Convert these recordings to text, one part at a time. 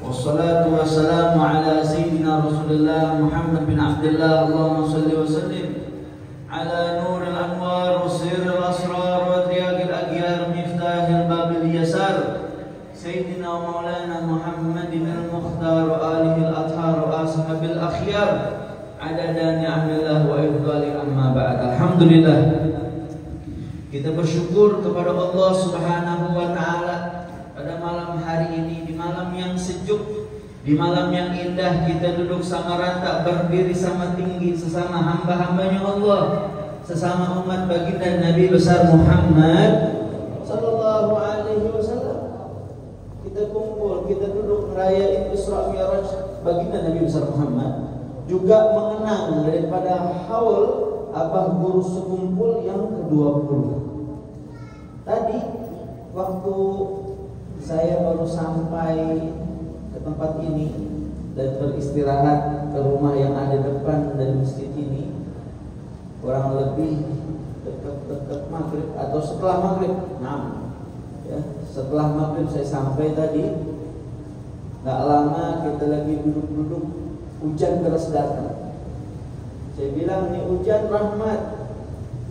Wassalatu wassalamu ala sayyidina Rasulillah Muhammad bin Abdullah. Allahumma salli wa sallim ala nuril anwar wa sirril asrar wa riyadil aghyar miftahil babil yasar sayyidina wa maulana Muhammadin al-mukhtar wa alihi al-athhar wa ashabil akhyar adada ni'amillah wa ifdali amma ba'd. Alhamdulillah, kita bersyukur kepada Allah Subhanahu wa ta'ala pada malam hari ini, di malam yang sejuk, di malam yang indah, kita duduk sama rata, berdiri sama tinggi sesama hamba-hambanya Allah, sesama umat baginda Nabi besar Muhammad sallallahu alaihi wasallam. Kita kumpul, kita duduk merayakan Isra Mi'raj baginda Nabi besar Muhammad, juga mengenang daripada haul abah guru sekumpul yang ke-20. Tadi waktu saya baru sampai ke tempat ini dan beristirahat ke rumah yang ada depan dari masjid ini, kurang lebih dekat maghrib atau setelah maghrib. Ya, setelah maghrib saya sampai tadi. Gak lama kita lagi duduk-duduk, hujan deras datang. Saya bilang, ini hujan rahmat,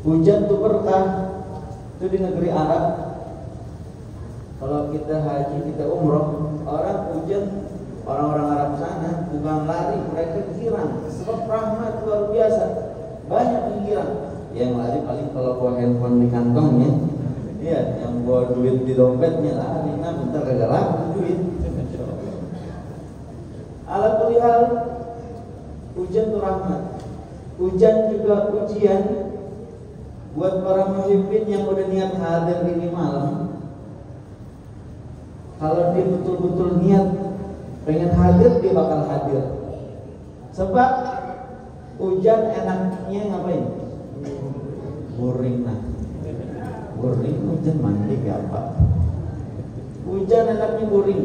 hujan itu berkah. Itu di negeri Arab. Kalau kita haji, kita umroh, orang hujan, orang-orang Arab sana bukan lari, mereka girang. Sebab rahmat luar biasa, banyak yang girang. Yang lari paling kalau bawa handphone di kantongnya, iya, yang bawa duit di dompetnya lari. Nah, bentar kagak laku duit. Ala kulli hal, hujan itu rahmat. Hujan juga ujian buat para pemimpin yang udah niat hadir ini malam. Kalau dia betul-betul niat pengen hadir, dia bakal hadir. Sebab hujan enaknya ngapain? Boring nah. Boring hujan mandi gak apa. Hujan enaknya boring.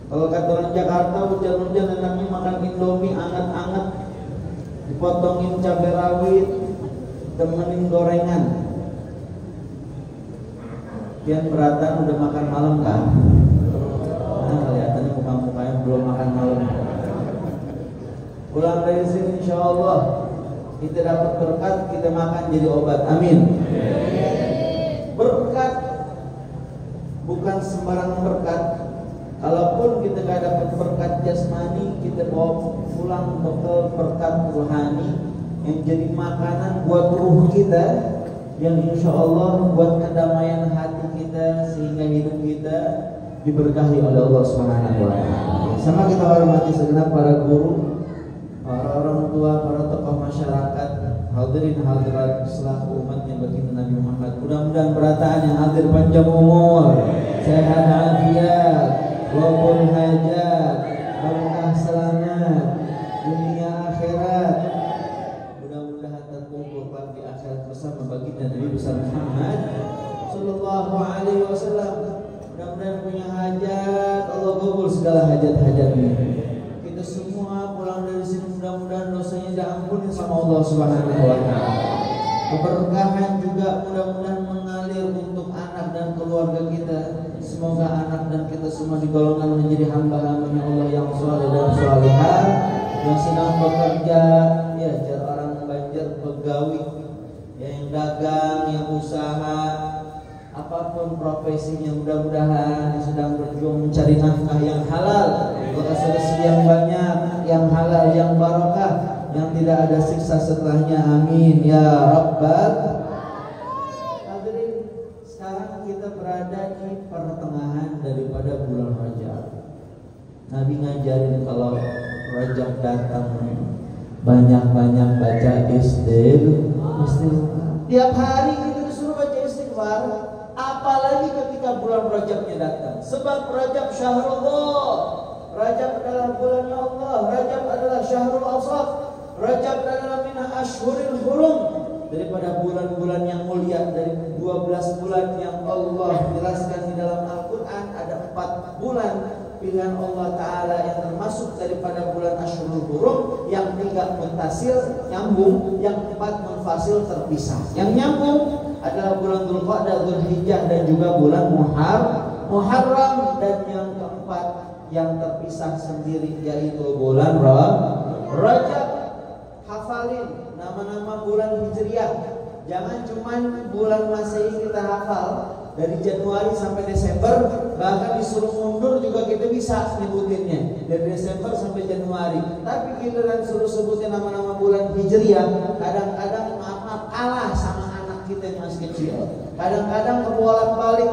Kalau kata orang Jakarta, hujan-hujan enaknya makan Indomie anget-anget, dipotongin cabai rawit, temenin gorengan. Kian beratan udah makan malam kan? Nah, kelihatannya muka-mukanya belum makan malam. Pulang dari sini insya Allah kita dapat berkat, kita makan jadi obat. Amin. Berkat bukan sembarang berkat. Kalaupun kita gak dapat berkat jasmani, kita bawa pulang bekal berkat rohani yang jadi makanan buat ruh kita, yang insya Allah buat kedamaian hati kita, sehingga hidup kita diberkahi oleh Allah Subhanahu wa ta'ala. Sama kita hormati segenap para guru, para orang tua, para tokoh masyarakat, hadirin hadirat selaku umatnya baginda Nabi Muhammad. Mudah-mudahan berataan yang hadir panjang umur, sehat afiat, walaupun hajat, berkah selamat dunia akhirat. Mudah-mudahan terkumpul di akhirat bersama baginda Nabi besar Muhammad sallallahu alaihi wasallam. Mudah-mudahan punya hajat, Allah kabul segala hajat-hajatnya. Kita semua pulang dari sini mudah-mudahan dosanya diampuni sama Allah Subhanahu wa ta'ala. Keberkahan juga mudah-mudahan mengalir untuk anak dan keluarga kita. Semoga anak dan kita semua digolongkan menjadi hamba-hambanya Allah yang saleh dan salihah, yang sedang bekerja, ya, jar orang Banjar pegawai, ya, yang dagang, yang usaha, apapun profesinya, mudah-mudahan yang sedang berjuang mencari nafkah yang halal, rezeki yang banyak, yang halal, yang barakah, yang tidak ada siksa setelahnya. Amin ya rabbal. Hadirin, sekarang kita berada di pertengahan daripada bulan Rajab. Nabi ngajarin kalau Rajab datang banyak-banyak baca istighfar. Tiap hari kita disuruh baca istighfar, apalagi ketika bulan Rajabnya datang. Sebab Rajab syahrullah, Rajab adalah bulannya Allah, Rajab adalah syahrul awsat, Rajab adalah min ashhuril hurum, daripada bulan-bulan yang mulia. Dari 12 bulan yang Allah jelaskan di dalam Al-Quran, ada 4 bulan pilihan Allah Ta'ala yang termasuk daripada bulan Ashhurul Hurum. Yang 3 muntasil, nyambung, yang 4 munfasil, terpisah. Yang nyambung adalah bulan Dzulqa'dah, Dzulhijjah, dan juga bulan Muharram. Dan yang keempat yang terpisah sendiri, yaitu bulan Rajab. Hafalin nama-nama bulan Hijriah. Jangan cuman bulan Masehi kita hafal dari Januari sampai Desember, bahkan disuruh mundur juga kita bisa nyebutinnya dari Desember sampai Januari. Tapi giliran suruh sebutin nama-nama bulan Hijriah, kadang-kadang maaf kalah sama anak kita yang masih kecil. Kadang-kadang kebolak-balik,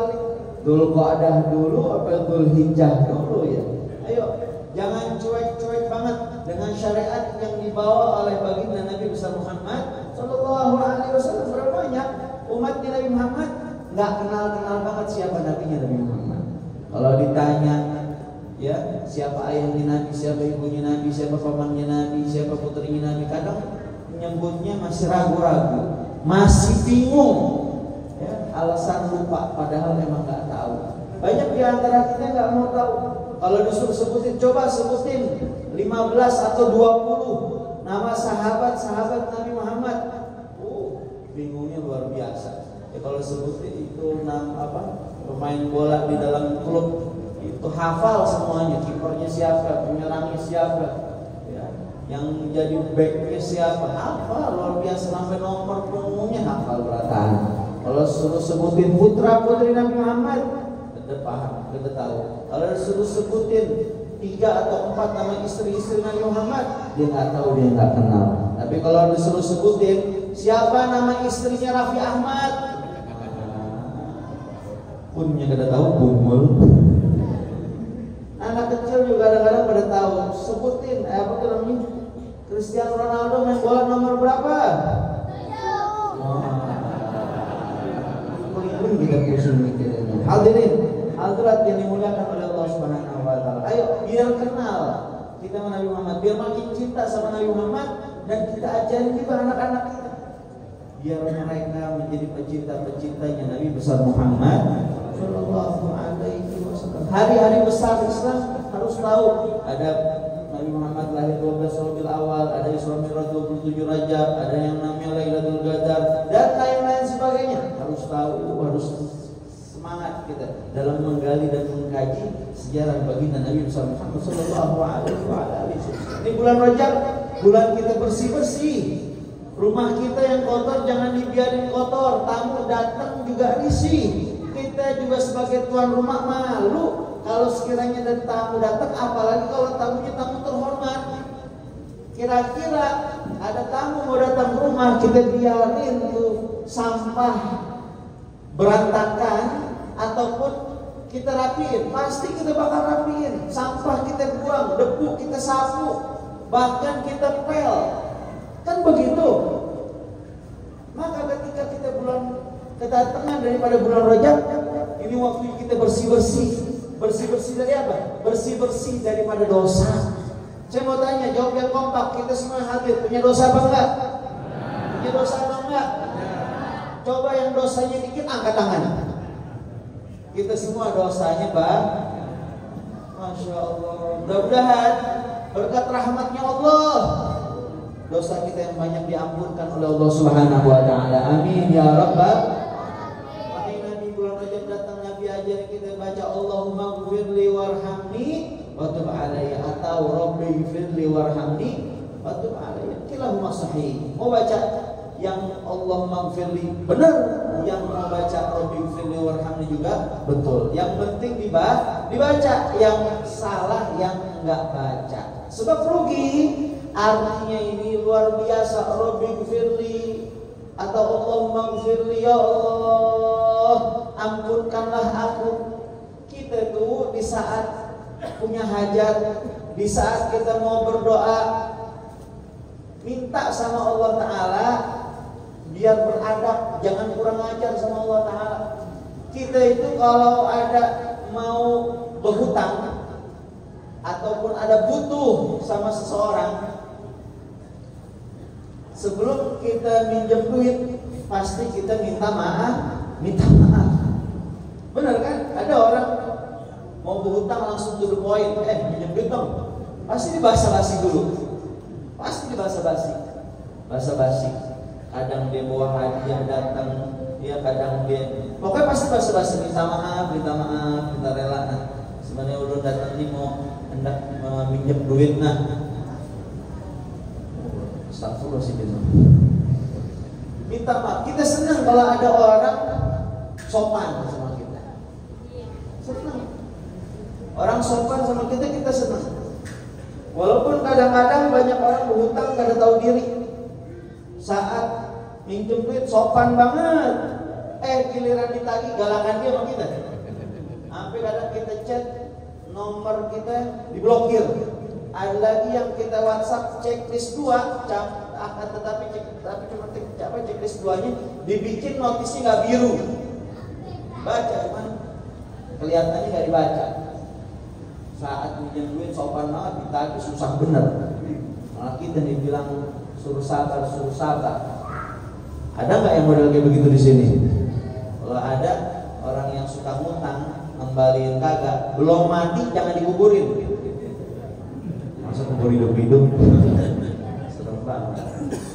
Dzulqa'dah dulu apa Dzulhijjah dulu ya. Ayo, jangan cuek-cuek banget dengan syariat yang dibawa oleh baginda Nabi besar Muhammad Sallallahu Alaihi Wasallam. Berapa banyak umatnya Nabi Muhammad nggak kenal banget siapa nabinya Nabi Muhammad. Kalau ditanya, ya siapa ayahnya Nabi, siapa ibunya Nabi, siapa pamannya Nabi, siapa putrinya Nabi, kadang menyebutnya masih ragu-ragu, masih bingung, ya, alasan lupa, padahal memang nggak tahu. Banyak di antara kita nggak mau tahu. Kalau disuruh sebutin, coba sebutin 15 atau 20 nama sahabat Nabi Muhammad. Bingungnya luar biasa. Ya kalau sebutin itu pemain bola di dalam klub itu hafal semuanya, kipernya siapa, penyerangnya siapa, ya, yang jadi backnya siapa, hafal luar biasa, sampai nomor punggungnya hafal berataan. Kalau suruh sebutin putra putri Nabi Muhammad, kita paham, kita tahu. Kalau suruh sebutin 3 atau 4 nama istri-istri Nabi Muhammad, dia nggak tahu, dia nggak kenal. Tapi kalau disuruh sebutin siapa nama istrinya Raffi Ahmad, punya kita tahu, Bumul. Anak kecil juga kadang-kadang pada tahu. Sebutin apa namanya, Cristiano Ronaldo main bola nomor berapa? Pun kita pusing mikirnya. Hadirin, hadirat yang dimuliakan oleh Allah Subhanahu wa taala. Ayo biar kenal kita sama Nabi Muhammad, biar makin cinta sama Nabi Muhammad, dan kita ajarin juga anak-anak kita biar mereka menjadi pecinta-pecintanya Nabi besar Muhammad Sallallahu Alaihi Wasallam. Hari-hari besar Islam harus tahu. Ada Nabi Muhammad lahir 12 Rabiul Awal, ada Isra Mi'raj 27 Rajab, ada yang namanya Lailatul Qadar dan lain-lain sebagainya. Harus tahu, harus semangat kita dalam menggali dan mengkaji sejarah baginda Nabi besar Muhammad Sallallahu Alaihi Wasallam. Ini bulan Rajab, bulan kita bersih-bersih. Rumah kita yang kotor jangan dibiarin kotor, tamu datang juga risih. Kita juga sebagai tuan rumah malu kalau sekiranya ada tamu datang, apalagi kalau tamunya tamu terhormat. Kira-kira ada tamu mau datang ke rumah, kita biarin tuh sampah berantakan ataupun kita rapiin, pasti kita bakal rapiin. Sampah kita buang, debu kita sapu, bahkan kita pel. Kan begitu. Maka ketika kita kedatangan daripada bulan Rajab, ini waktu kita bersih-bersih. Bersih-bersih dari apa? Bersih-bersih daripada dosa. Saya mau tanya, jawab yang kompak. Kita semua hadir, punya dosa apa enggak? Punya dosa apa enggak? Coba yang dosanya dikit, angkat tangan. Kita semua dosanya Masya Allah. Mudah-mudahan berkat rahmatnya Allah, dosa kita yang banyak diampunkan oleh Allah Subhanahu wa taala. Amin ya rabbal alamin. Nabi bulan Rajab datang, Nabi ajar kita baca Allahumma ighfirli warhamni wa tub alayya, atau Rabbi ighfirli warhamni wa tub alayya. Kilahuma sahih. Mau baca yang Allahumma ighfirli benar, yang mau baca Rabbi ighfirli warhamni juga betul. Yang penting dibaca, yang salah yang enggak baca. Sebab rugi. Artinya ini luar biasa. Rabbi gfirli atau Allahumma gfirli, ya Allah ampunkanlah aku. Kita tuh di saat punya hajat, di saat kita mau berdoa, minta sama Allah Ta'ala biar beradab, jangan kurang ajar sama Allah Ta'ala. Kita itu kalau ada mau berhutang ataupun ada butuh sama seseorang, sebelum kita minjem duit, pasti kita minta maaf. Benar kan? Ada orang mau berhutang langsung to the point, minjem duit dong. Pasti dibasa-basi dulu. Basa-basi. Kadang dia bawa hadiah datang, kadang dia pokoknya pasti basa-basi, minta maaf, minta rela. Sebenarnya ulun datang nanti mau hendak minjem duit nah. Astagfirullah sih gitu. Minta maaf. Kita senang kalau ada orang sopan sama kita. Senang. Orang sopan sama kita, kita senang. Walaupun kadang-kadang banyak orang berhutang kada tahu diri. Saat minjem duit sopan banget. Giliran ditagih galakan dia sama kita. Sampai kadang kita chat nomor kita diblokir. Ada lagi yang kita WhatsApp checklist 2, tetapi cuma checklist 2-nya dibikin notisnya nggak biru. Baca cuman kelihatannya nggak dibaca. Saat minjem duit sopan banget, ditagih susah bener. Malah kita dibilang suruh sabar. Ada nggak yang model kayak begitu di sini? Kalau ada orang yang suka ngutang, ngembaliin kagak, belum mati jangan dikuburin. Masa kubur hidup-hidup? Serem banget.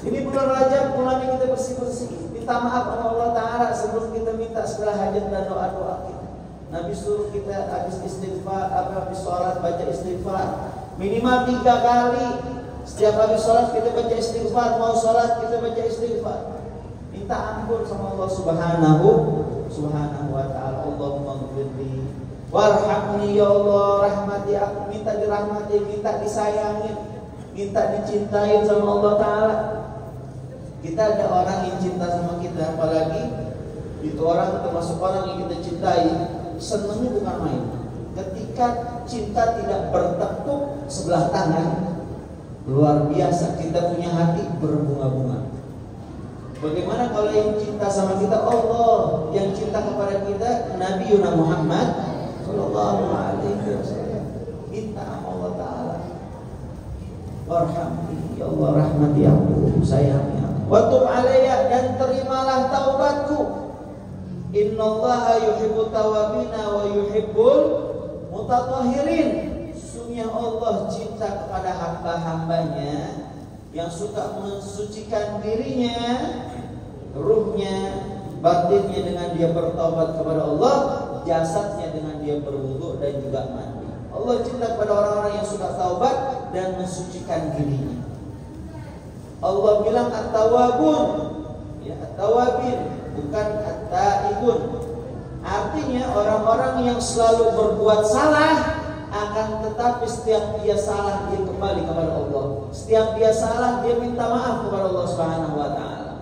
Ini bulan Rajab, bulan yang kita bersih-bersih. Minta maaf sama Allah Ta'ala sebelum kita minta segala hajat dan doa-doa kita. Nabi suruh kita habis istighfar, habis sholat baca istighfar minimal 3 kali. Setiap habis sholat kita baca istighfar, mau sholat kita baca istighfar. Minta ampun sama Allah Subhanahu wa Ta'ala. Allahumma ghfirli warhamni ya Allah, rahmati aku, minta dirahmati, minta disayangin, minta dicintain sama Allah Ta'ala. Kita ada orang yang cinta sama kita, apalagi itu orang termasuk orang yang kita cintai, senangnya bukan main. Ketika cinta tidak bertepuk sebelah tangan, luar biasa, kita punya hati berbunga-bunga. Bagaimana kalau yang cinta sama kita Allah, yang cinta kepada kita Nabi Yuna Muhammad Sallallahu Alaihi Wasallam. Minta Allah Ta'ala, warhamni ya Allah, rahmati aku, sayangi aku, wa tub alayya, dan terimalah taubatku. Innallaha yuhibbut tawabina wa yuhibbul mutatahhirin. Sungguh Allah cinta kepada hamba-hambanya yang suka mensucikan dirinya, ruhnya, batinnya dengan dia bertaubat kepada Allah, jasadnya dengan dia berwudu dan juga mandi. Allah cinta kepada orang-orang yang suka taubat dan mensucikan dirinya. Allah bilang at-tawabun, ya at-tawabin, bukan at-taibun. Artinya orang-orang yang selalu berbuat salah, akan tetapi setiap dia salah dia kembali kepada Allah. Setiap dia salah dia minta maaf kepada Allah Subhanahu wa Ta'ala.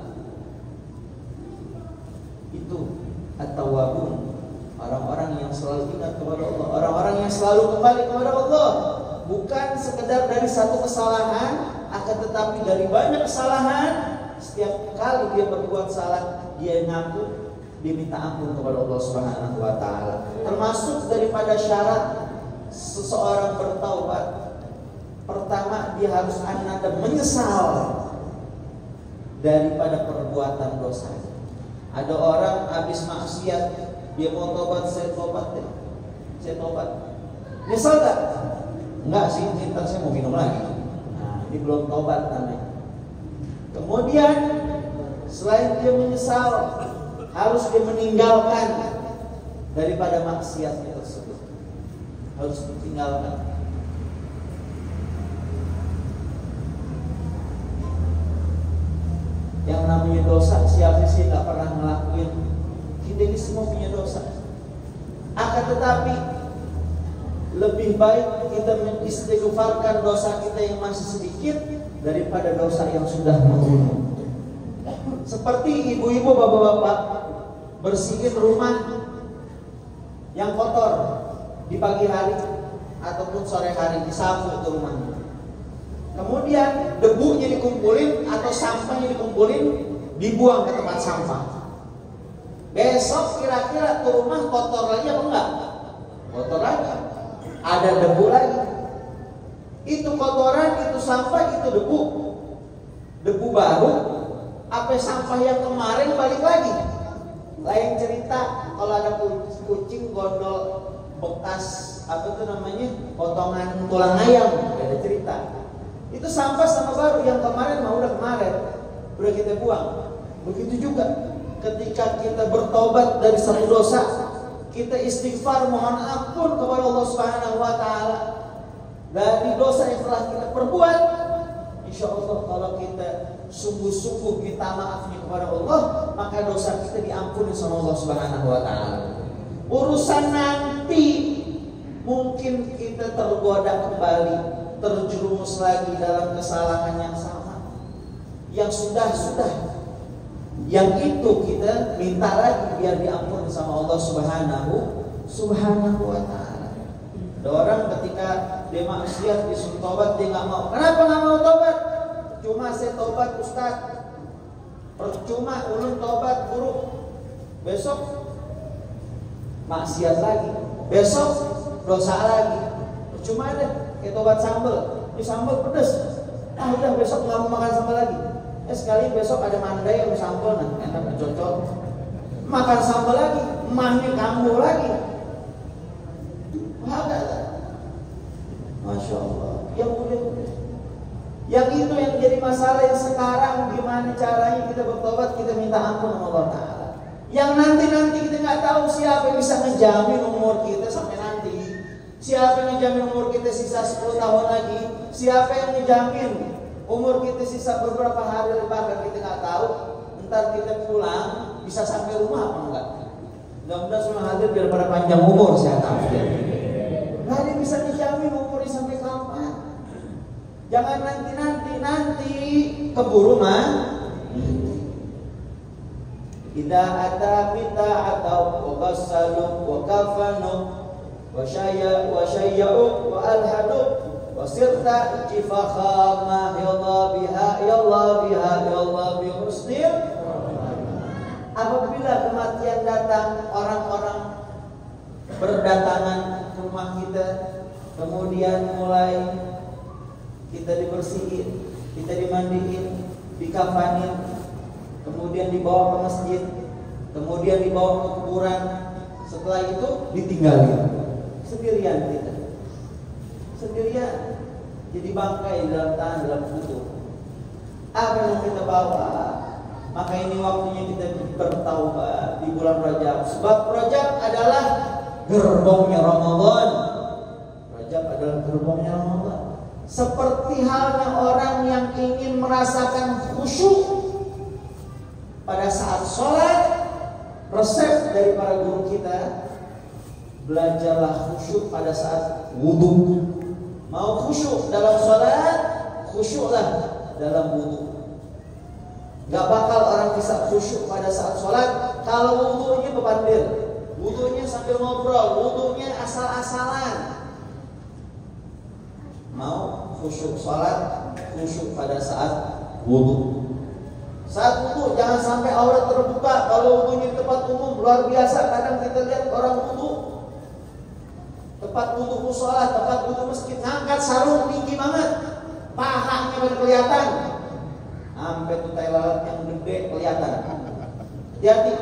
Itu at-tawwabun, orang-orang yang selalu ingat kepada Allah, orang-orang yang selalu kembali kepada Allah. Bukan sekedar dari satu kesalahan, akan tetapi dari banyak kesalahan. Setiap kali dia berbuat salah, dia ngaku, dia minta ampun kepada Allah Subhanahu wa Ta'ala. Termasuk daripada syarat seseorang bertaubat, pertama dia harus ada menyesal daripada perbuatan dosa. Ada orang habis maksiat, dia mau tobat, saya tobat. Nyesal gak? Enggak sih, ntar saya mau minum lagi. Nah, ini belum tobat namanya. Kemudian selain dia menyesal, harus dia meninggalkan daripada maksiat tersebut. Harus ditinggalkan. Yang namanya dosa, siapa sih tak pernah ngelakuin? Kita ini semua punya dosa. Akan tetapi lebih baik kita mengistighfarkan dosa kita yang masih sedikit daripada dosa yang sudah membunuh. Seperti ibu-ibu, bapak-bapak bersihin rumah yang kotor di pagi hari ataupun sore hari, disapu itu rumahnya. Kemudian debunya dikumpulin atau sampahnya dikumpulin, dibuang ke tempat sampah. Besok kira-kira tuh rumah kotor lagi apa enggak? Kotor lagi. Ada debu lagi. Itu kotoran, itu sampah, itu debu. Debu baru, apa sampah yang kemarin balik lagi. Lain cerita kalau ada kucing gondol bekas apa itu namanya, potongan tulang ayam, ada cerita. Itu sampah sama baru, yang kemarin mah udah kemarin, udah kita buang. Begitu juga ketika kita bertobat dari satu dosa, kita istighfar mohon ampun kepada Allah Subhanahu wa taala dari dosa yang telah kita perbuat, insya Allah kalau kita sungguh-sungguh minta maafnya kepada Allah, maka dosa kita diampuni sama Allah Subhanahu wa taala. Urusan nanti mungkin kita tergoda kembali, terjerumus lagi dalam kesalahan yang sama, yang sudah. Yang itu kita minta lagi biar diampuni sama Allah Subhanahu wa taala. Ada orang ketika dia maksiat disuruh tobat dia nggak mau. Kenapa nggak mau tobat? Cuma saya tobat Ustaz. Percuma ulun tobat buruk. Besok maksiat lagi. Besok dosa lagi. Percuma deh kayak tobat sambal. Ini sambal pedes. Udah besok nggak mau makan sambal lagi. Sekali besok ada mandai yang sambal, nah enak cocok. Makan sambal lagi, emahnya kambuh lagi. Masya Allah. Yang mudah-mudah. Yang itu yang jadi masalah yang sekarang, gimana caranya kita bertobat, kita minta ampun sama Allah Ta'ala. Yang nanti kita nggak tahu siapa yang bisa ngejamin umur kita sampai nanti. Siapa yang ngejamin umur kita sisa 10 tahun lagi? Siapa yang ngejamin umur kita sisa beberapa hari bahkan kita nggak tahu. Ntar kita pulang bisa sampai rumah apa enggak? Mudah-mudahan semua hadir biar pada panjang umur sehat afiat. Nggak ada yang bisa dijamin umurnya sampai kapan. Jangan nanti keburu mah. Idza ata bita atau waghassalu wa kafanu wa syayya'u wa alhadu wasirta jifakhama ya Allah bi husnil. Apabila kematian datang, orang-orang berdatangan ke rumah kita, kemudian mulai kita dibersihin, kita dimandiin, dikafanin, kemudian dibawa ke masjid, kemudian dibawa ke kuburan, setelah itu ditinggalin sendirian kita. Sendirian jadi bangkai dalam tanah, dalam kubur. Apa yang kita bawa? Maka ini waktunya kita bertaubat di bulan Rajab. Sebab Rajab adalah gerbongnya Ramadan. Rajab adalah gerbongnya Ramadan. Seperti halnya orang yang ingin merasakan khusyuk pada saat sholat, resep dari para guru kita, belajarlah khusyuk pada saat wudhu. Mau khusyuk dalam sholat, khusyuklah dalam wudhu. Gak bakal orang bisa khusyuk pada saat sholat kalau wudhunya bebandir, wudhunya sambil ngobrol, wudhunya asal-asalan. Mau khusyuk sholat, khusyuk pada saat wudhu. Saat wudhu jangan sampai aurat terbuka. Kalau wudhunya di tempat umum luar biasa. Kadang kita lihat orang wudhu, tempat wudhu musola, tempat wudhu masjid, ngangkat sarung tinggi banget, pahanya baru kelihatan, sampai tuh tai lalat yang gede kelihatan. Jadi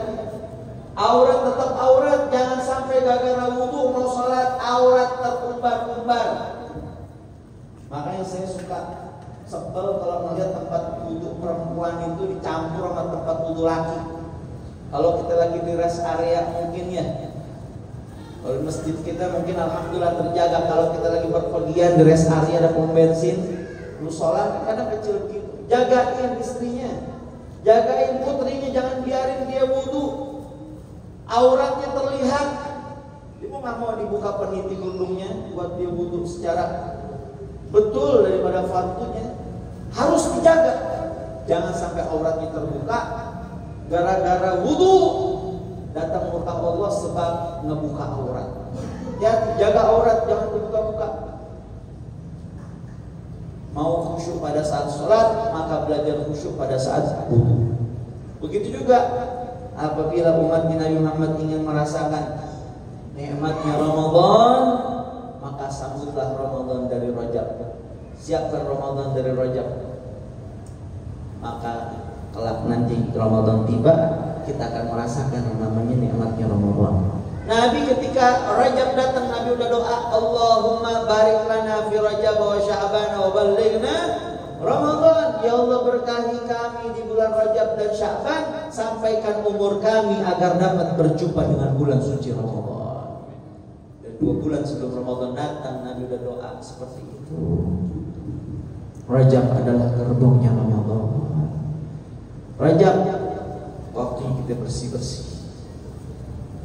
aurat tetap aurat, jangan sampai gara-gara wudhu mau sholat aurat terumbar-umbar. Makanya saya suka sebel kalau melihat tempat wudhu perempuan itu dicampur sama tempat wudhu laki. Kalau kita lagi di rest area mungkin ya, kalau masjid kita mungkin alhamdulillah terjaga. Kalau kita lagi berpergian di rest area ada pom bensin, musola kadang kecil gitu. Jagain istrinya, jagain putrinya, jangan biarin dia wudhu auratnya terlihat. Dia nggak mau dibuka peniti kerudungnya buat dia wudhu secara betul daripada fardunya. Harus dijaga, jangan sampai auratnya terbuka gara-gara wudhu datang murka Allah sebab ngebuka aurat. Ya, jaga aurat, jangan dibuka-buka. Mau khusyuk pada saat sholat, maka belajar khusyuk pada saat wudhu. Begitu juga apabila umat Nabi Muhammad ingin merasakan nikmatnya Ramadan, maka sambutlah Ramadan dari Rajab. Siapkan Ramadan dari Rajab. Maka kelak nanti Ramadan tiba, kita akan merasakan yang namanya nikmatnya Ramadan. Nabi ketika Rajab datang, Nabi udah doa, Allahumma barik lana fi Rajab wa Sya'ban wa ballighna Ramadan. Ya Allah, berkahi kami di bulan Rajab dan Sya'ban, sampaikan umur kami agar dapat berjumpa dengan bulan suci Ramadan. 2 bulan sebelum Ramadan datang Nabi udah doa seperti itu. Rajab adalah gerbongnya Ramadan. Rajab waktunya kita bersih-bersih.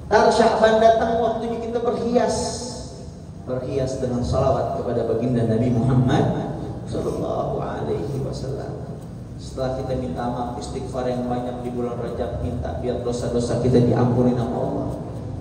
Tar Sya'ban datang waktunya kita berhias dengan salawat kepada baginda Nabi Muhammad sallallahu alaihi wasallam. Setelah kita minta maaf, istighfar yang banyak di bulan Rajab, minta biar dosa-dosa kita diampuni sama Allah.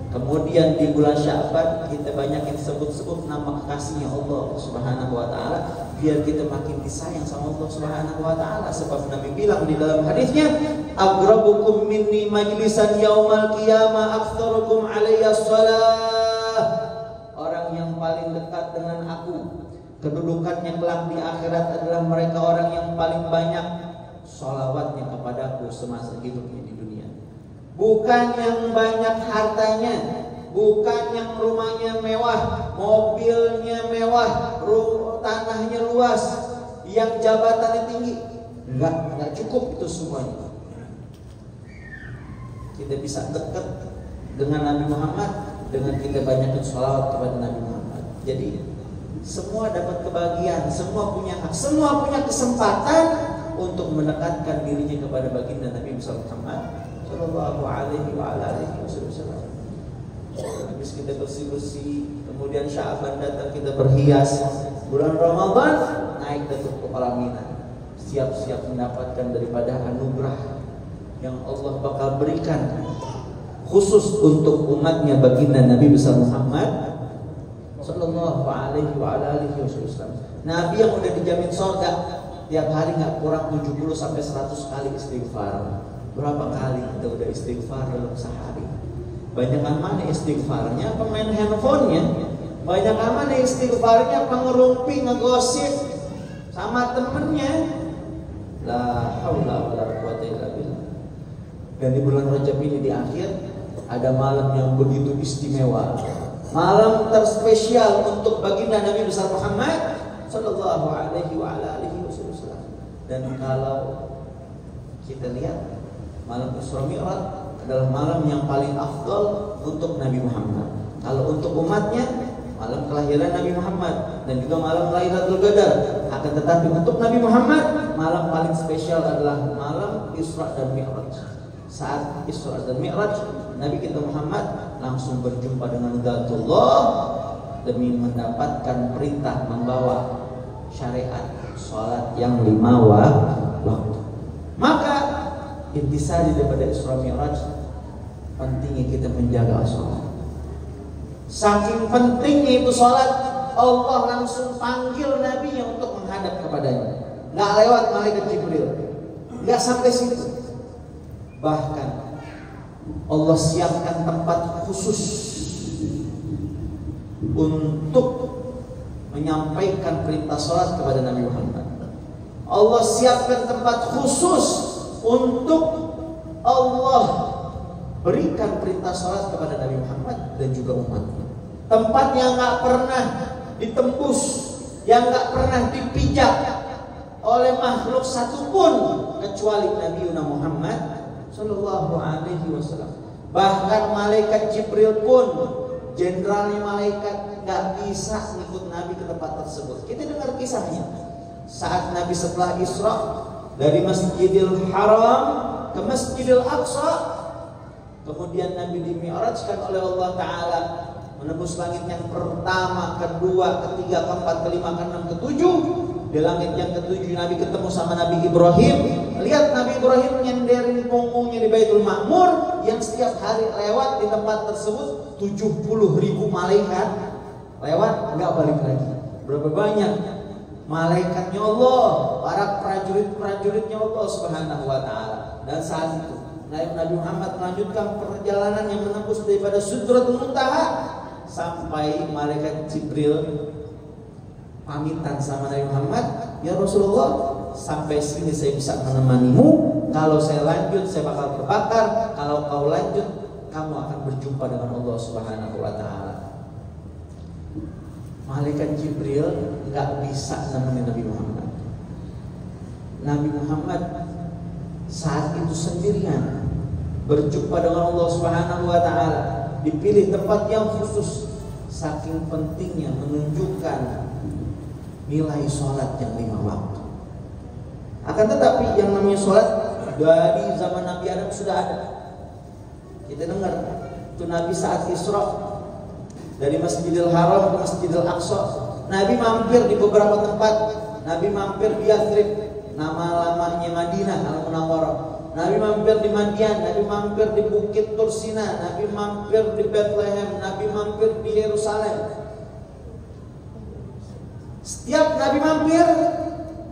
Kemudian di bulan Sya'ban kita banyakin sebut-sebut nama kekasihnya Allah Subhanahu wa taala biar kita makin disayang sama Allah Subhanahu wa taala. Sebab Nabi bilang di dalam hadisnya, "Aqrabukum minni majlisan yaumal qiyamah aktsarukum alayya shalah." Orang yang paling dekat dengan aku, kedudukannya kelak di akhirat adalah mereka orang yang paling banyak sholawatnya kepadaku semasa hidupnya di dunia. Bukan yang banyak hartanya, bukan yang rumahnya mewah, mobilnya mewah, tanahnya luas, yang jabatannya tinggi. Enggak cukup itu semuanya. Kita bisa dekat dengan Nabi Muhammad dengan kita banyakin sholawat kepada Nabi Muhammad. Jadi semua dapat kebahagiaan, semua punya hak, semua punya kesempatan untuk mendekatkan dirinya kepada baginda Nabi Muhammad sallallahu alaihi wa alihi wasallam. Habis kita bersih-bersih, kemudian Sya'ban datang kita berhias. Bulan Ramadan naik ke kepala Mina, siap-siap mendapatkan daripada anugerah yang Allah bakal berikan khusus untuk umatnya baginda Nabi besar Muhammad sallallahu alaihi wa alihi wasallam. Nabi yang udah dijamin surga, tiap hari nggak kurang 70 sampai 100 kali istighfar. Berapa kali kita udah istighfar dalam sehari? Banyakan mana istighfarnya? Pemain handphonenya. Banyakan mana istighfarnya? Pengerumpi, ngegosip sama temennya. La haula wala quwwata illa billah. Dan di bulan Rajab ini di akhir ada malam yang begitu istimewa. Malam terspesial untuk baginda Nabi besar Muhammad sallallahu alaihi wa alihi wasallam. Dan kalau kita lihat malam Isra Mi'raj adalah malam yang paling afdal untuk Nabi Muhammad. Kalau untuk umatnya malam kelahiran Nabi Muhammad dan juga malam Lailatul Qadar. Akan tetapi untuk Nabi Muhammad malam paling spesial adalah malam Isra dan Mi'raj. Saat Isra dan Mi'raj Nabi kita Muhammad langsung berjumpa dengan Zatullah demi mendapatkan perintah membawa syariat salat yang 5 waktu. Maka intisari daripada Isra Mi'raj pentingnya kita menjaga sholat. Saking pentingnya itu sholat, Allah langsung panggil Nabi yang untuk menghadap kepadanya. Nggak lewat malaikat Jibril, nggak sampai situ. Bahkan Allah siapkan tempat khusus untuk menyampaikan perintah sholat kepada Nabi Muhammad. Allah siapkan tempat khusus untuk Allah berikan perintah salat kepada Nabi Muhammad dan juga umatnya. Tempat yang nggak pernah ditembus, yang nggak pernah dipijak oleh makhluk satupun kecuali Nabi Muhammad Sallallahu Alaihi Wasallam. Bahkan malaikat Jibril pun, jenderalnya malaikat, nggak bisa ngikut Nabi ke tempat tersebut. Kita dengar kisahnya. Saat Nabi setelah Isra dari Masjidil Haram ke Masjidil Aqsa, kemudian Nabi dimi'rajkan oleh Allah Ta'ala menembus langit yang pertama, kedua, ketiga, keempat, kelima, keenam, ketujuh. Di langit yang ketujuh Nabi ketemu sama Nabi Ibrahim. Lihat Nabi Ibrahim nyenderin punggungnya di Baitul Ma'mur, yang setiap hari lewat di tempat tersebut 70.000 malaikat lewat, nggak balik lagi. Berapa banyak malaikatnya Allah, para prajurit-prajuritnya Allah Subhanahu wa Ta'ala. Dan saat itu Nabi Muhammad melanjutkan perjalanan yang menembus daripada Sidratul Muntaha sampai malaikat Jibril pamitan sama Nabi Muhammad, "Ya Rasulullah, sampai sini saya bisa menemanimu. Kalau saya lanjut saya bakal terbakar. Kalau kau lanjut, kamu akan berjumpa dengan Allah Subhanahu wa Ta'ala." Malaikat Jibril nggak bisa nemenin Nabi Muhammad. Nabi Muhammad saat itu sendirian berjumpa dengan Allah Subhanahu wa Ta'ala. Dipilih tempat yang khusus saking pentingnya menunjukkan nilai sholat yang 5 waktu. Akan tetapi yang namanya sholat dari zaman Nabi Adam sudah ada. Kita dengar itu Nabi saat Isra dari Masjidil Haram ke Masjidil Aqsa, Nabi mampir di beberapa tempat. Nabi mampir di Yathrib, nama lamanya Madinah Al-Munawwarah. Nabi mampir di Madian, Nabi mampir di Bukit Tursina, Nabi mampir di Bethlehem, Nabi mampir di Yerusalem. Setiap Nabi mampir,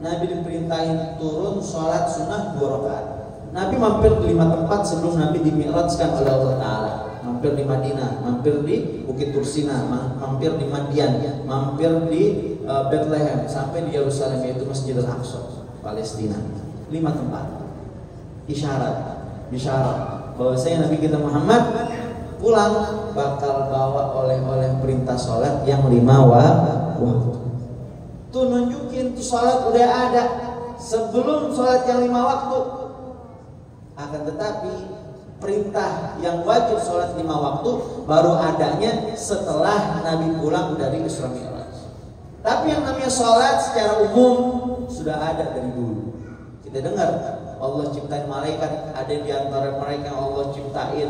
Nabi diperintahin turun sholat sunnah 2 rakaat. Nabi mampir di 5 tempat sebelum Nabi dimi'rajkan oleh Allah Ta'ala. Mampir di Madinah, mampir di Bukit Tursina, mampir di Madian, mampir di Bethlehem, sampai di Yerusalem yaitu Masjidil Aqsa, Palestina. 5 tempat. Isyarat bahwasanya Nabi kita Muhammad pulang bakal bawa oleh-oleh perintah sholat yang 5 waktu. Tuh nunjukin tuh sholat udah ada sebelum sholat yang 5 waktu. Akan tetapi perintah yang wajib sholat 5 waktu baru adanya setelah Nabi pulang dari Isra Mi'raj. Tapi yang namanya sholat secara umum sudah ada dari dulu. Kita dengar Allah ciptain malaikat, ada di antara mereka yang Allah ciptain,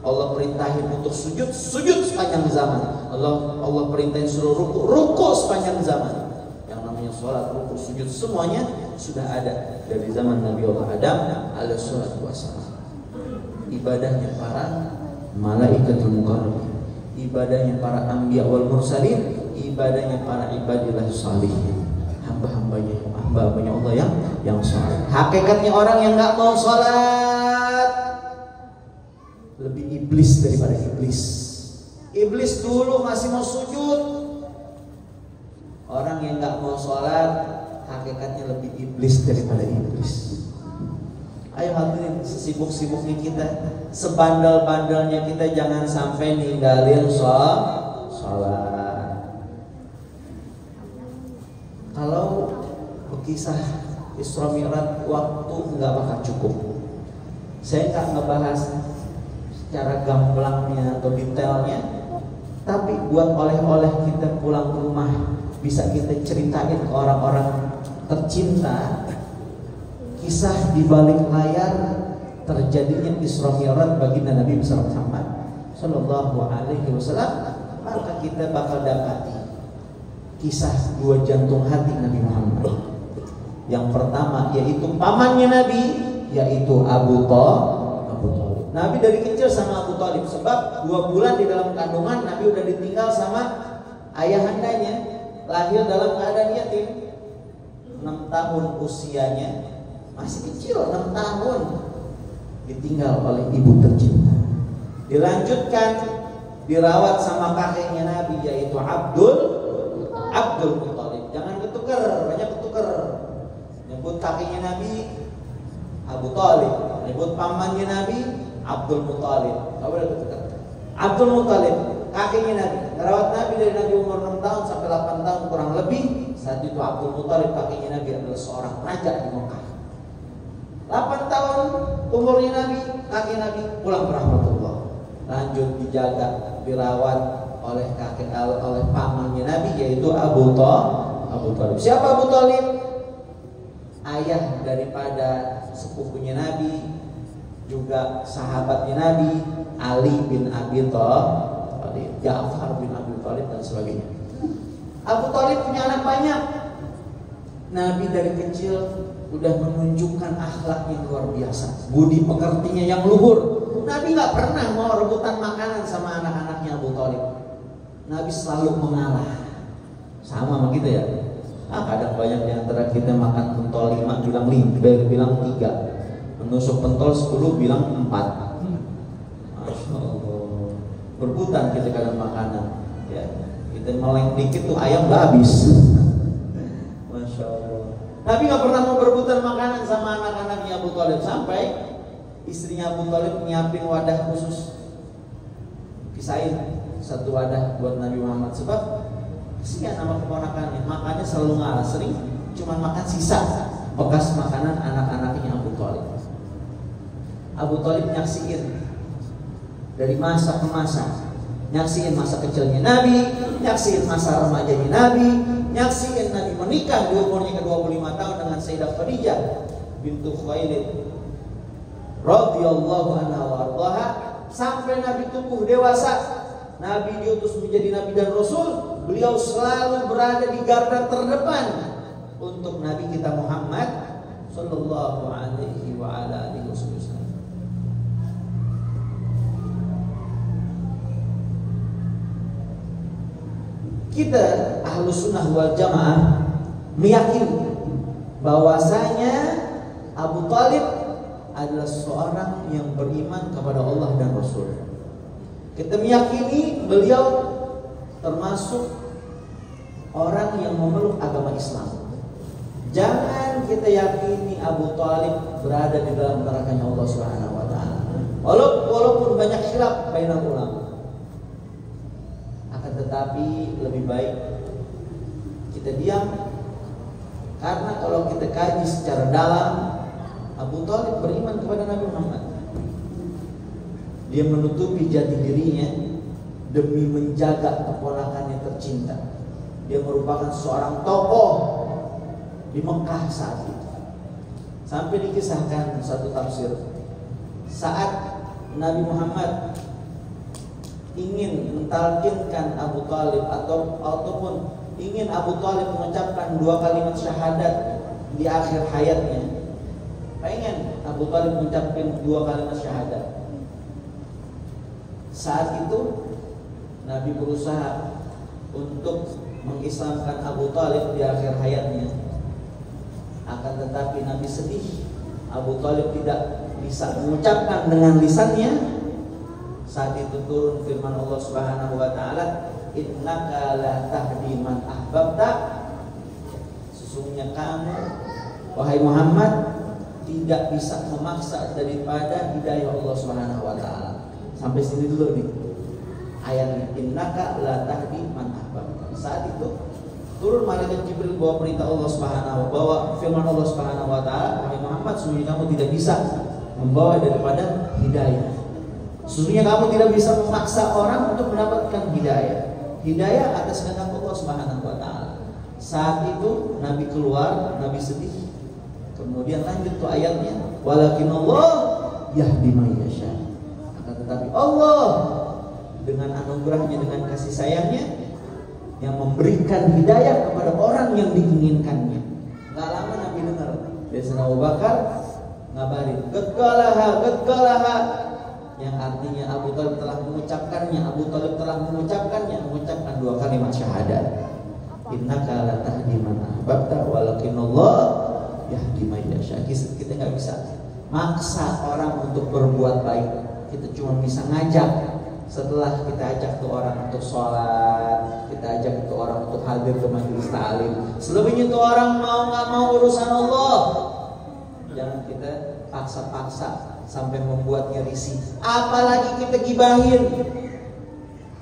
Allah perintahin untuk sujud sepanjang zaman. Allah perintahin suruh ruku sepanjang zaman. Yang namanya sholat, ruku, sujud semuanya sudah ada dari zaman Nabi Allah Adam alaihi salatu wassalam. Ibadahnya para malaikatul muqarrabin, ibadahnya para anbiya wal mursalin, ibadahnya para ibadillah shalihin, hamba-hambanya Allah yang sholat. Hakikatnya orang yang nggak mau sholat lebih iblis daripada iblis. Iblis dulu masih mau sujud. Orang yang nggak mau sholat hakikatnya lebih iblis daripada iblis. Ayo hadirin, sesibuk-sibuknya kita, sebandel-bandelnya kita, jangan sampai ninggalin sholat. Kalau berkisah Isra Mi'raj waktu nggak bakal cukup. Saya nggak ngebahas secara gamblangnya atau detailnya, tapi buat oleh-oleh kita pulang ke rumah bisa kita ceritain ke orang-orang tercinta. Kisah di balik layar terjadinya Isra Mi'raj baginda Nabi Muhammad Sallallahu Alaihi Wasallam, maka kita bakal dapati kisah 2 jantung hati Nabi Muhammad. Yang pertama yaitu pamannya Nabi, yaitu Abu Thalib. Nabi dari kecil sama Abu Thalib, sebab 2 bulan di dalam kandungan Nabi udah ditinggal sama ayahandanya, lahir dalam keadaan yatim. 6 tahun usianya, masih kecil, 6 tahun, ditinggal oleh ibu tercinta. Dilanjutkan dirawat sama kakeknya Nabi, yaitu Abdul Muthalib. Jangan ketukar, banyak ketukar. Nyebut kakeknya Nabi Abu Thalib, nyebut pamannya Nabi Abdul Muthalib. Enggak boleh ketukar. Abdul Muthalib, kakeknya Nabi, merawat Nabi dari Nabi umur 6 tahun sampai 8 tahun kurang lebih. Saat itu Abdul Muthalib, kakeknya Nabi, adalah seorang raja di Mekah. 8 tahun umurnya Nabi, kakek Nabi pulang berahmatullah. Lanjut dijaga, dirawat oleh pamannya Nabi, yaitu Abu Thalib. Siapa Abu Thalib? Ayah daripada sepupunya Nabi, juga sahabatnya Nabi, Ali bin Abi Thalib, Ja'far bin Abi Thalib dan sebagainya. Abu Thalib punya anak banyak. Nabi dari kecil udah menunjukkan akhlak yang luar biasa, budi pekertinya yang luhur. Nabi nggak pernah mau rebutan makanan sama anak-anaknya Abu Thalib. Nabi selalu mengalah. Sama kita ya. Kadang banyak di antara kita makan pentol 5 bilang 3, menusuk pentol 10 bilang 4. Masya Allah. Berebutan kita kadang makanan. Ya, kita meleng dikit tuh ayam nggak habis. Masya Allah. Nabi nggak pernah mau berebutan makanan sama anak-anaknya Abu Thalib, sampai istrinya Abu Thalib nyiapin wadah khusus, pisahin satu wadah buat Nabi Muhammad, sebab kesian sama keponakannya, makannya selalu ngalah, sering cuma makan sisa bekas makanan anak-anaknya Abu Thalib. Abu Thalib nyaksiin dari masa ke masa nyaksiin masa kecilnya Nabi, nyaksiin masa remajanya Nabi, nyaksiin Nabi menikah di umurnya ke-25 tahun dengan Sayyidah Khadijah bintu Khuwailid radhiyallahu anha wa ardhaha, sampai Nabi tumbuh dewasa, Nabi diutus menjadi Nabi dan Rasul, beliau selalu berada di garda terdepan untuk Nabi kita Muhammad sallallahu alaihi wa ala alihi wasallam. Kita Ahlus Sunnah wal Jamaah meyakini bahwasanya Abu Thalib adalah seorang yang beriman kepada Allah dan Rasul. Kita meyakini beliau termasuk orang yang memeluk agama Islam. Jangan kita yakini Abu Thalib berada di dalam nerakanya Allah Subhanahu wa taala. Walaupun banyak khilaf bainal ulama. Akan tetapi lebih baik kita diam, karena kalau kita kaji secara dalam, Abu Thalib beriman kepada Nabi Muhammad. Dia menutupi jati dirinya demi menjaga keponakannya tercinta. Dia merupakan seorang tokoh di Mekah saat itu. Sampai dikisahkan satu tafsir, saat Nabi Muhammad ingin mentalkinkan Abu Thalib ataupun ingin Abu Thalib mengucapkan 2 kalimat syahadat di akhir hayatnya, pengen Abu Thalib mengucapkan 2 kalimat syahadat. Saat itu Nabi berusaha untuk mengislamkan Abu Thalib di akhir hayatnya. Akan tetapi Nabi sedih, Abu Thalib tidak bisa mengucapkan dengan lisannya. Saat itu turun firman Allah Subhanahu wa taala, innaka la tahdi man ahbabta. Sesungguhnya kamu wahai Muhammad tidak bisa memaksa daripada hidayah Allah Subhanahu wa taala. Sampai sini dulu nih ayatnya, innaka la tahdi man ahbabta. Saat itu turun malaikat Jibril bawa perintah Allah Subhanahu wa bawa firman Allah Subhanahu wa taala, wahai Muhammad, sesungguhnya kamu tidak bisa membawa daripada hidayah. Sesungguhnya kamu tidak bisa memaksa orang untuk mendapatkan hidayah. Hidayah atas kehendak Allah Subhanahu wa taala. Saat itu Nabi keluar, Nabi sedih. Kemudian lanjut tuh ayatnya, walakin Allah yahdi may yasha. Akan tetapi Allah dengan anugerahnya, dengan kasih sayangnya, yang memberikan hidayah kepada orang yang diinginkannya. Gak lama Nabi dengar dari Abu Bakar ngabarin, Gedgalaha, yang artinya Abu Thalib telah mengucapkannya. Abu Thalib telah mengucapkan 2 kalimat syahadat. Innaka la tahdi man ahbabta walakinallah yahdi may yasha. Kita nggak bisa maksa orang untuk berbuat baik. Kita cuma bisa ngajak. Setelah kita ajak tuh orang untuk sholat, kita ajak tuh orang untuk hadir ke majelis ta'lim. Selebihnya tuh orang mau nggak mau urusan Allah. Jangan kita paksa-paksa sampai membuatnya risih. Apalagi kita gibahin.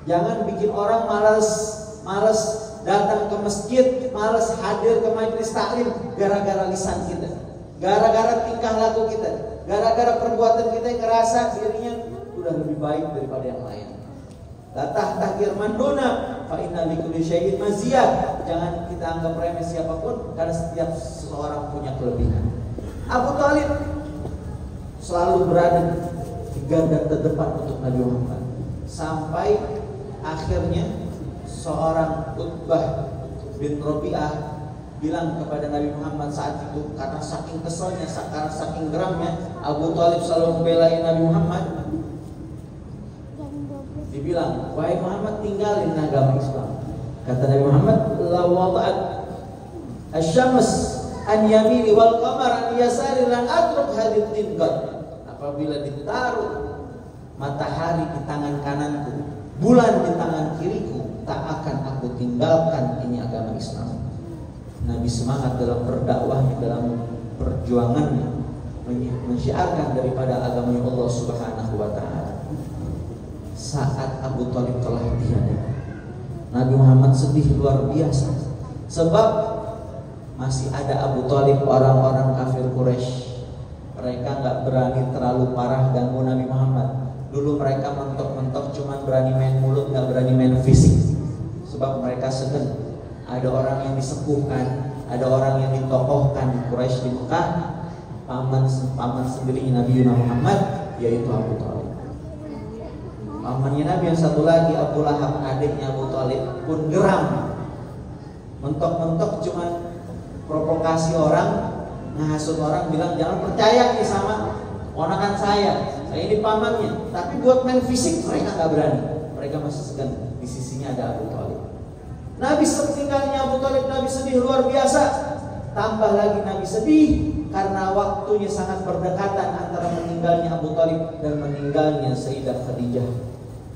Jangan bikin orang malas datang ke masjid, malas hadir ke majelis taklim gara-gara lisan kita, gara-gara tingkah laku kita, gara-gara perbuatan kita yang ngerasa dirinya udah lebih baik daripada yang lain. La tahtakir man duna fa inna likulli syai'in maziyah. Jangan kita anggap remeh siapapun, karena setiap seseorang punya kelebihan. Abu Thalib selalu berada di garda terdepan untuk Nabi Muhammad, sampai akhirnya seorang Utbah bin Rabi'ah bilang kepada Nabi Muhammad saat itu, karena saking keselnya, karena saking geramnya Abu Thalib selalu membelai Nabi Muhammad. Dibilang, wahai Muhammad, tinggalin agama Islam. Kata Nabi Muhammad, la wada'at asy-syams an yamini wal qamar an yasari lan atruk hadid dinqad. Apabila ditaruh matahari di tangan kananku, bulan di tangan kiriku, tak akan aku tinggalkan ini agama Islam. Nabi semangat dalam berdakwahnya, dalam perjuangannya, mensyiarkan daripada agama Allah Subhanahu wa taala. Saat Abu Thalib telah tiada, Nabi Muhammad sedih luar biasa, sebab masih ada Abu Thalib, orang-orang kafir Quraisy. Mereka nggak berani terlalu parah ganggu Nabi Muhammad. Dulu mereka mentok-mentok cuma berani main mulut, nggak berani main fisik. Sebab mereka segan ada orang yang disepuhkan, ada orang yang ditokohkan di Quraisy di Mekah, paman sendirinya Nabi Muhammad, yaitu Abu Thalib. Pamannya Nabi yang satu lagi Abu Lahab, adiknya Abu Thalib pun geram. Mentok-mentok cuma provokasi orang, ngehasut orang, bilang jangan percaya nih sama ponakan saya ini pamannya. Tapi buat main fisik mereka nggak berani, mereka masih segan. Di sisinya ada Abu Thalib. Nabi setinggalnya Abu Thalib, Nabi sedih luar biasa. Tambah lagi Nabi sedih karena waktunya sangat berdekatan antara meninggalnya Abu Thalib dan meninggalnya Sayyidah Khadijah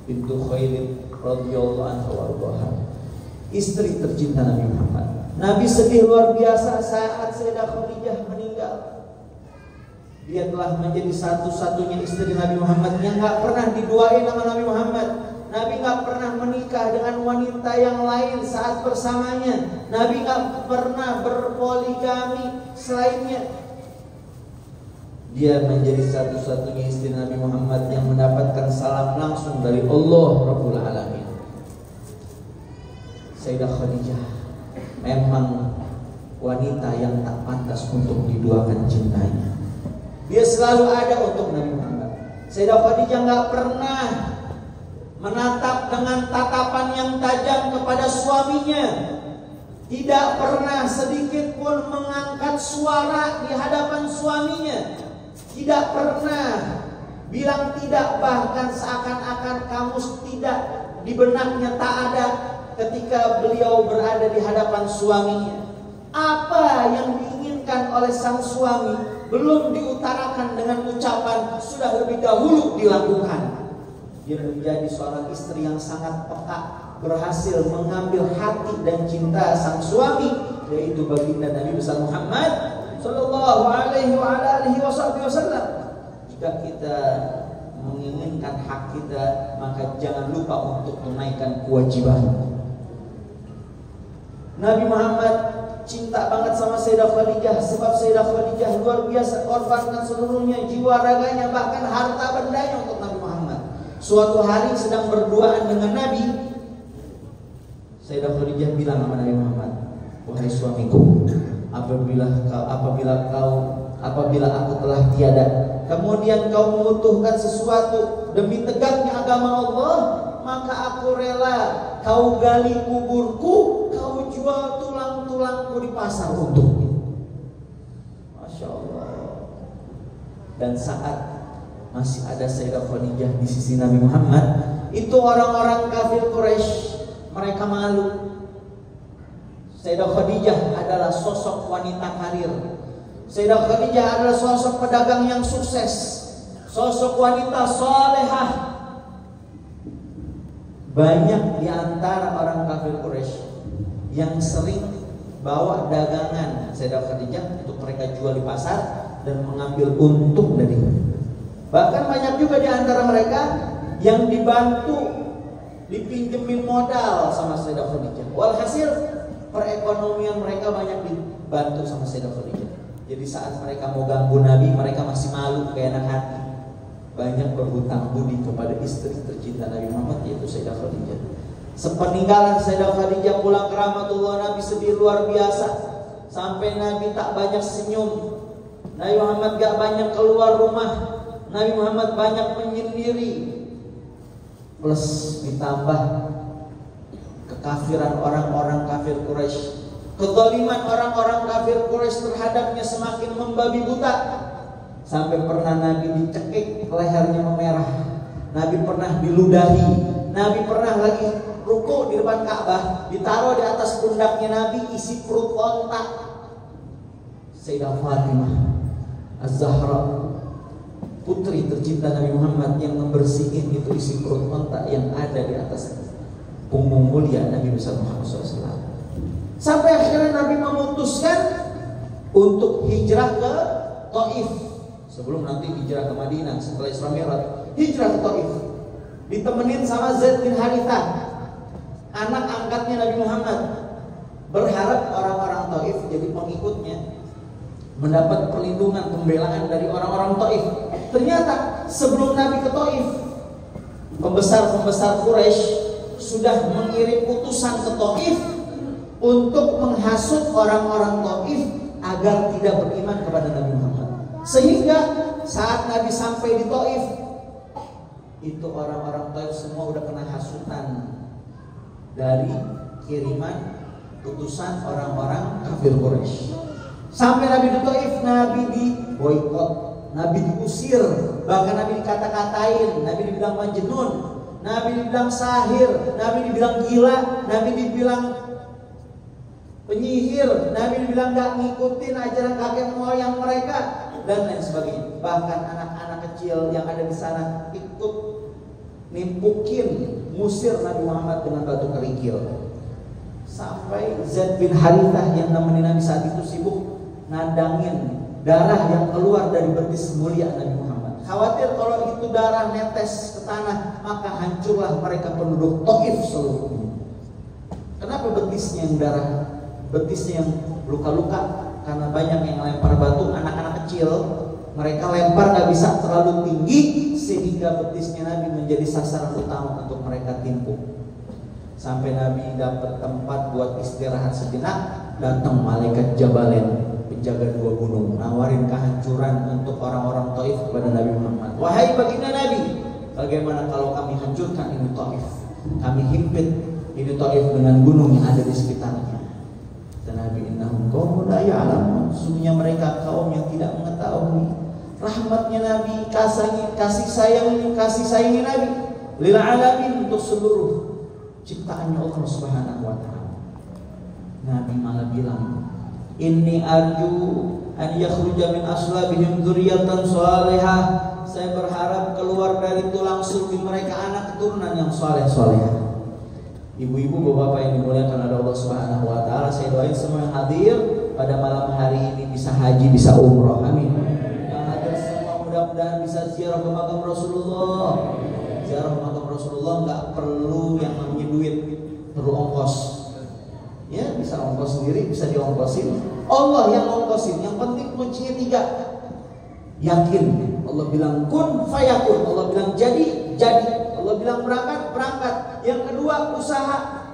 bintu Khuwailid radhiyallahu anha, istri tercinta Nabi Muhammad. Nabi sedih luar biasa saat Sayyidah Khadijah meninggal. Dia telah menjadi satu-satunya istri Nabi Muhammad yang gak pernah diduain sama Nabi Muhammad. Nabi gak pernah menikah dengan wanita yang lain saat bersamanya. Nabi gak pernah berpoligami selainnya. Dia menjadi satu-satunya istri Nabi Muhammad yang mendapatkan salam langsung dari Allah Rabbul Alamin. Sayyidah Khadijah memang wanita yang tak pantas untuk diduakan cintanya. Dia selalu ada untuk Nabi Muhammad. Sayyidah Khadijah gak pernah menatap dengan tatapan yang tajam kepada suaminya. Tidak pernah sedikit pun mengangkat suara di hadapan suaminya. Tidak pernah bilang tidak, bahkan seakan-akan kamus tidak di benaknya tak ada ketika beliau berada di hadapan suaminya. Apa yang diinginkan oleh sang suami belum diutarakan dengan ucapan, sudah lebih dahulu dilakukan. Dia menjadi seorang istri yang sangat peka, berhasil mengambil hati dan cinta sang suami, yaitu baginda Nabi besar Muhammad sallallahu alaihi wasallam. Jika kita menginginkan hak kita, maka jangan lupa untuk tunaikan kewajiban. Nabi Muhammad cinta banget sama Sayyidah Khadijah, sebab Sayyidah Khadijah luar biasa korbankan seluruhnya, jiwa raganya, bahkan harta bendanya untuk Nabi Muhammad. Suatu hari sedang berduaan dengan Nabi, Sayyidah Khadijah bilang sama Nabi Muhammad, wahai suamiku, apabila aku telah tiada, kemudian kau membutuhkan sesuatu demi tegaknya agama Allah, maka aku rela kau gali kuburku, kau jual tulang-tulangku di pasar untuknya. Masya Allah. Dan saat masih ada Sayyidah Khadijah di sisi Nabi Muhammad, itu orang-orang kafir Quraisy mereka malu. Sayyidah Khadijah adalah sosok wanita karir. Sayyidah Khadijah adalah sosok pedagang yang sukses, sosok wanita salehah. Banyak di antara orang kafir Quraisy yang sering bawa dagangan Sayyidah Khadijah untuk mereka jual di pasar dan mengambil untung darinya. Bahkan banyak juga di antara mereka yang dibantu, dipinjemin modal sama Sayyidah Khadijah. Walhasil perekonomian mereka banyak dibantu sama Sayyidah Khadijah. Jadi saat mereka mau ganggu Nabi, mereka masih malu kayak anak hati. Banyak berhutang budi kepada istri tercinta Nabi Muhammad, yaitu Sayyidah Khadijah. Sepeninggalan Sayyidah Khadijah pulang ke rahmatullah, Nabi sedih luar biasa. Sampai Nabi tak banyak senyum. Nabi Muhammad gak banyak keluar rumah. Nabi Muhammad banyak menyendiri. Plus ditambah kekafiran orang-orang kafir Quraisy, kezaliman orang-orang kafir Quraisy terhadapnya semakin membabi buta. Sampai pernah Nabi dicekik, lehernya memerah. Nabi pernah diludahi. Nabi pernah lagi ruku di depan Ka'bah, ditaruh di atas pundaknya Nabi isi perut onta. Sayyidah Fatimah Az-Zahra, putri tercinta Nabi Muhammad, yang membersihin itu isi perut onta yang ada di atas punggung mulia Nabi besar Muhammad SAW. Sampai akhirnya Nabi memutuskan untuk hijrah ke Taif. Sebelum nanti hijrah ke Madinah setelah Isra Mi'raj, hijrah ke Taif. Ditemenin sama Zaid bin Harithah, anak angkatnya Nabi Muhammad. Berharap orang-orang Taif jadi pengikutnya, mendapat perlindungan, pembelaan dari orang-orang Taif. Ternyata sebelum Nabi ke Taif, pembesar-pembesar Quraisy sudah mengirim utusan ke Taif untuk menghasut orang-orang Taif agar tidak beriman kepada Nabi Muhammad. Sehingga saat Nabi sampai di Taif, itu orang-orang Taif semua udah kena hasutan dari kiriman utusan orang-orang kafir Quraisy. Sampai Nabi di Taif, Nabi di boikot, Nabi diusir, bahkan Nabi dikata-katain, Nabi dibilang majnun, Nabi dibilang sahir, Nabi dibilang gila, Nabi dibilang penyihir, Nabi dibilang gak ngikutin ajaran kakek moyang mereka, dan lain sebagainya. Bahkan anak-anak kecil yang ada di sana ikut nimpukin, musir Nabi Muhammad dengan batu kerikil. Sampai Zaid bin Harithah yang nemenin Nabi saat itu sibuk nandangin darah yang keluar dari betis mulia Nabi Muhammad. Khawatir kalau itu darah netes ke tanah, maka hancurlah mereka penduduk Taif seluruhnya. Kenapa betisnya yang darah? Betisnya yang luka-luka karena banyak yang lempar batu, anak-anak kecil. Mereka lempar gak bisa terlalu tinggi sehingga betisnya Nabi menjadi sasaran utama untuk mereka timpuk. Sampai Nabi dapat tempat buat istirahat sejenak, datang malaikat Jabalain, penjaga dua gunung, nawarin kehancuran untuk orang-orang Taif kepada Nabi Muhammad. Wahai baginda Nabi, bagaimana kalau kami hancurkan ini Taif? Kami himpit ini Taif dengan gunung yang ada di sekitarnya. Dan Nabi, innahum qaumun la ya'lamun, sesungguhnya mereka kaum yang tidak mengetahui rahmatnya Nabi, kasih sayangnya Nabi lil alamin, untuk seluruh ciptaannya Allah Subhanahu wa taala. Nabi malah bilang, inni arju an yakhruja min aslabihim dzurriyyatan shalihah, saya berharap keluar dari tulang sulbi mereka anak keturunan yang saleh-salehah. Ibu-ibu, bapak-bapak yang dimuliakan oleh Allah Subhanahu wa taala, saya doain semua yang hadir pada malam hari ini bisa haji, bisa umroh. Amin. Yang hadir semua mudah-mudahan bisa ziarah ke makam Rasulullah. Ziarah ke makam Rasulullah nggak perlu yang namanya duit, perlu ongkos. Ya, bisa ongkos sendiri, bisa diongkosin. Allah yang ongkosin. Yang penting kuncinya 3. Yakin. Allah bilang kun fayakun. Allah bilang jadi, jadi. Allah bilang berangkat, berangkat. Yang kedua usaha.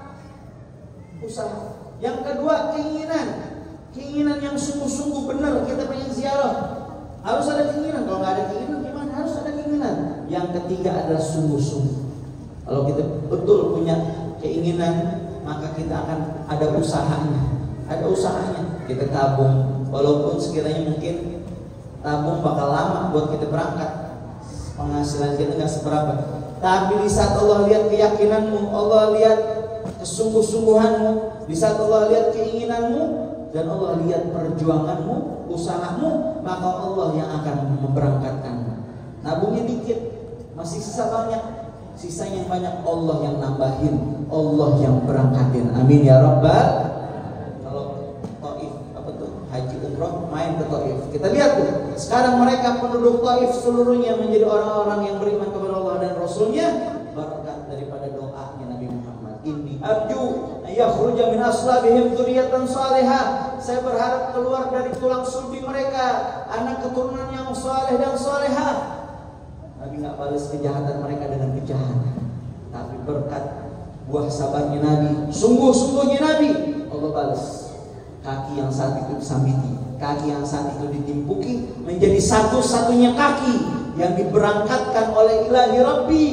Yang kedua keinginan yang sungguh-sungguh benar. Kita pengen ziarah, harus ada keinginan. Kalau nggak ada keinginan gimana? Harus ada keinginan. Yang ketiga adalah sungguh-sungguh. Kalau kita betul punya keinginan, maka kita akan ada usahanya. Kita tabung, walaupun sekiranya mungkin tabung bakal lama buat kita berangkat, penghasilan kita nggak seberapa. Tapi di saat Allah lihat keyakinanmu, Allah lihat kesungguh-sungguhanmu, di saat Allah lihat keinginanmu, dan Allah lihat perjuanganmu, usahamu, maka Allah yang akan memberangkatkanmu. Nabungnya dikit, masih sisa banyak, sisanya yang banyak Allah yang nambahin, Allah yang berangkatin. Amin ya Rabbal. Kalau Taif apa tuh haji umroh main ke Taif, kita lihat tuh sekarang mereka penduduk Taif seluruhnya menjadi orang-orang yang beriman kepada Allah dan Rasulnya berkat daripada doanya Nabi Muhammad. Inni arju yakhruja min aslabihim dzurriyyatan shalihah, saya berharap keluar dari tulang sulbi mereka anak keturunan yang saleh dan salehah. Nabi nggak balas kejahatan mereka dengan kejahatan, tapi berkat buah sabarnya Nabi, sungguh-sungguhnya Nabi, Allah balas. Kaki yang saat itu disambiti, kaki yang saat itu ditimpuki, menjadi satu-satunya kaki yang diberangkatkan oleh Ilahi Rabbi,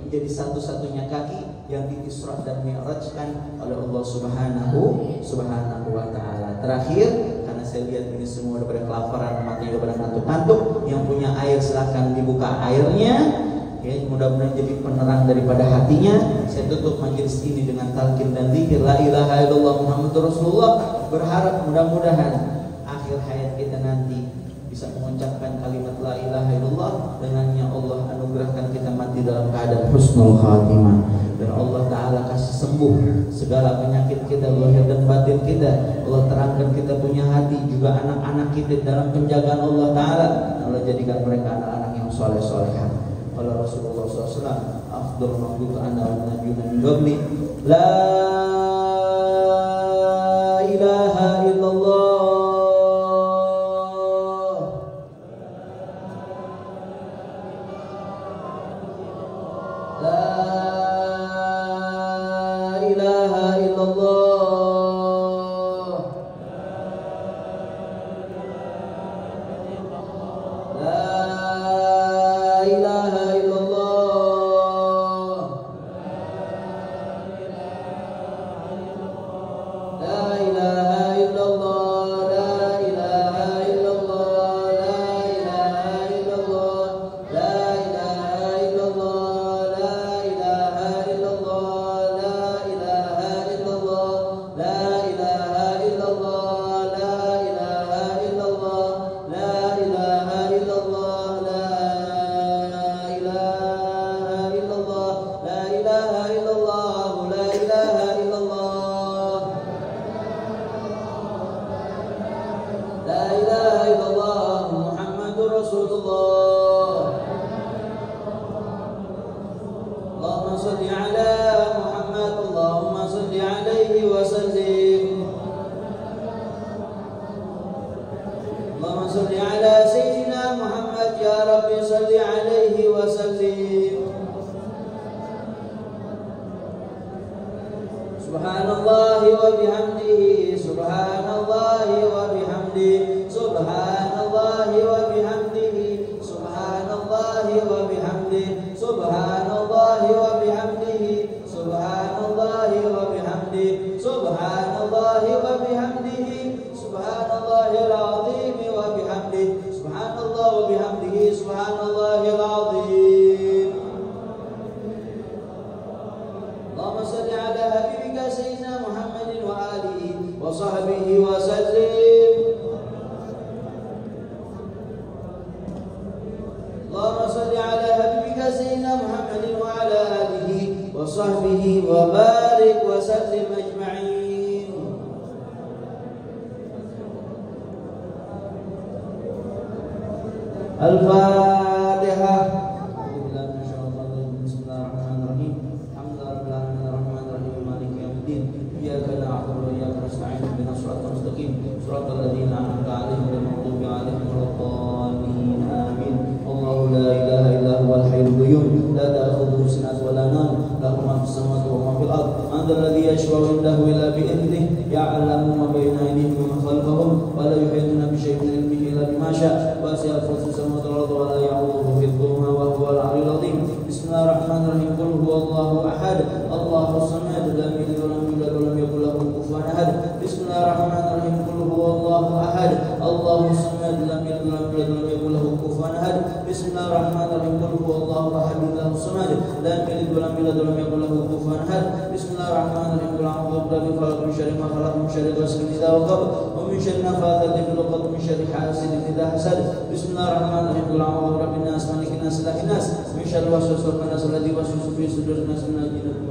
menjadi satu-satunya kaki yang di-Isra dan Mi'rajkan oleh Allah Subhanahu wa taala. Terakhir, karena saya lihat ini semua udah pada kelaparan, matanya udah pada ngantuk-ngantuk, yang punya air silahkan dibuka airnya. Ya, mudah-mudahan jadi penerang daripada hatinya. Saya tutup majelis ini dengan talqin dan zikir la ilaha illallah Muhammadur Rasulullah. Berharap mudah-mudahan akhir hayat kita nanti bisa mengucapkan kalimat la ilaha illallah, dengannya Allah anugerahkan kita mati dalam keadaan husnul khatimah, dan Allah Ta'ala kasih sembuh segala penyakit kita lahir dan batin kita. Allah terangkan kita punya hati, juga anak-anak kita dalam penjagaan Allah Ta'ala. Allah jadikan mereka anak-anak yang soleh-solehah. Kalau Rasulullah SAW, afdal maqbutu ana wa nabiyuna min qabli, la ilaha illallah, la لا إله إلا الله محمد رسول الله اللهم صل على محمد اللهم صل عليه وسلم اللهم صل على سيدنا محمد يا رب صل عليه وسلم سبحان الله وبحمده سبحان الله وبحمده سبحان الله وبحمده سبحان الله وبحمده سبحان الله وبحمده سبحان الله وبحمده سبحان الله وبحمده سبحان الله العظيم وبحمده سبحان الله وبحمده سبحان الله العظيم اللهم صل على حبيبك سيدنا محمد وآله وصحبه وسلم اللهم صل على حبيبك سيدنا محمد وعلى آله وصحبه وبارك وسلم أجمعين الفاتحة إياك نعبد وإياك نستعين اهدنا الصراط المستقيم صراط الذين أنعمت عليهم غير المغضوب عليهم ولا الضالين آمين الله لا إله إلا هو الحي القيوم لا تأخذه سنة ولا نوم له ما في السماوات وما في الأرض من ذا الذي يشفع عنده إلا بإذنه يعلم ما بين أيديهم وما خلفهم ولا يحيطون بشيء من علمه إلا بما شاء وسع كرسيه السماوات والأرض ولا يعوضه حفظهما وهو العلي العظيم بسم الله الرحمن الرحيم قل هو الله أحد الله الصمد لم يلد ولم يولد ولم يكن له كفوا أحد بسم الله الرحمن الرحيم قل هو الله أحد الله الصمد لم يلد ولم يولد ولم يكن له كفوا أحد بسم الله الرحمن الرحيم قل هو الله أحد الله الصمد لم يلد ولم يولد ولم يكن له كفوا أحد بسم الله الرحمن الرحيم قل أعوذ برب الفلق من شر ما خلق من شر غاسق إذا وقب ومن شر النفاثات في العقد ومن شر حاسد إذا حسد بسم الله الرحمن الرحيم قل أعوذ برب الناس مالك الناس إله الناس من شر الوسواس الخناس الذي يوسوس في صدور الناس من الجن